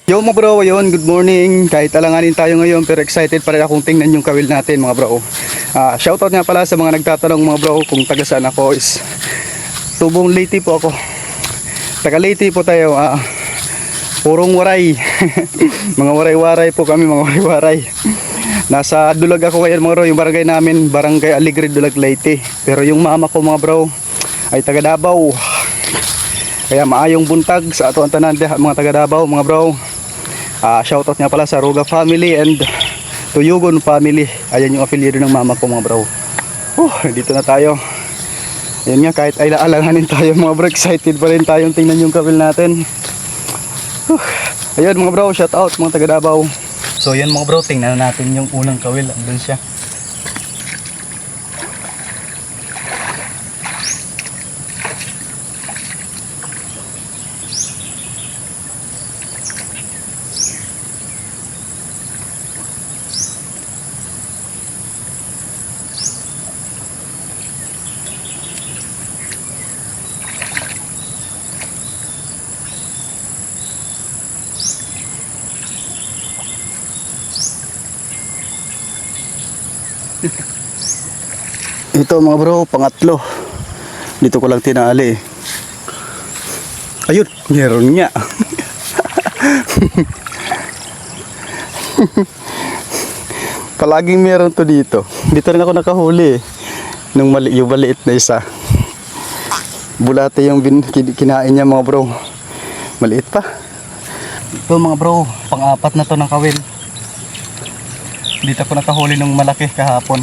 Yo mga bro, ayun, good morning. Kahit alanganin tayo ngayon pero excited pa rin akong tingnan yung kawil natin mga bro. Shoutout nga pala sa mga nagtatanong mga bro kung taga saan ako is Tubong Leyte po ako. Taga Leyte po tayo. Purong waray. Mga waray-waray po kami, mga waray-waray. Nasa Dulag ako ngayon mga bro, yung barangay namin, Barangay Aligre, Dulag, Leyte. Pero yung mama ko mga bro ay taga Davao. Kaya maayong buntag sa ato ang tanan mga taga Davao mga bro. Shoutout nga pala sa Ruga family and Tuyugon family. Ayan yung affiliate ng mama ko mga bro. Dito na tayo. Ayan nga, kahit ay alanganin tayo mga bro, excited pa rin tayong tingnan yung kawil natin. Ayan mga bro, shoutout mga taga Davao. So ayan mga bro, tingnan natin yung unang kawil. Andun siya. Ito mga bro, pangatlo. Dito ko lang tinali. Ayun, meron nga. Palaging meron to dito. Dito rin ako nakahuli. Nung yung maliit na isa. Bulate yung kinain niya mga bro. Maliit pa. Ito mga bro, pang-apat na to ng kawil. Dito ako nakahuli ng malaki kahapon.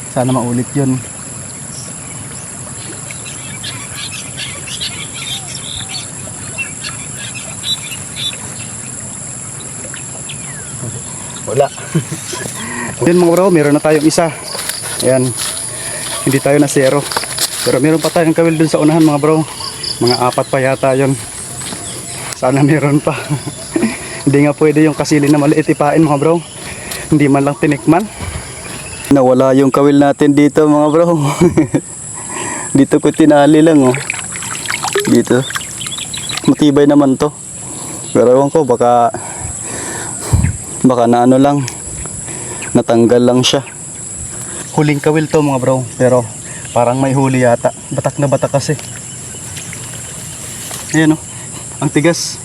Sana maulit yun. Wala. Yun mga bro, meron na tayong isa. Ayan. Hindi tayo na zero. Pero meron pa tayong kawil dun sa unahan mga bro. Mga apat pa yata yun. Sana meron pa. Hindi nga pwede yung kasili na maliit ipain mga bro. Hindi man lang tinikman. Nawala yung kawil natin dito mga bro. Dito ko tinali lang oh. Dito. Matibay naman to. Pero ewan ko baka na ano lang. Natanggal lang siya. Huling kawil to mga bro. Pero parang may huli yata. Batak na batak kasi. Ayan oh. Ang tigas.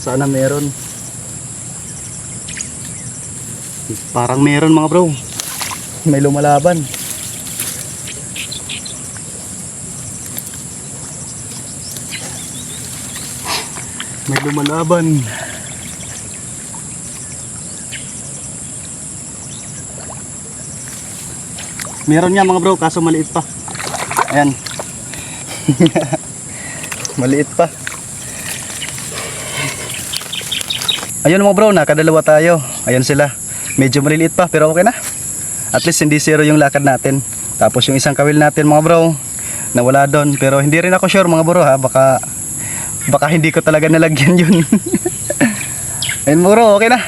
Sana meron. Parang meron mga bro. May lumalaban. May lumalaban. Meron nga mga bro, kaso maliit pa. Ayan. Maliit pa. Ayun mga bro, nakadalawa tayo. Ayan sila. Medyo maliliit pa pero okay na. At least hindi zero yung lakad natin. Tapos yung isang kawil natin mga bro, nawala doon. Pero hindi rin ako sure mga bro ha. Baka hindi ko talaga nalagyan yun. Ayun mga bro, okay na.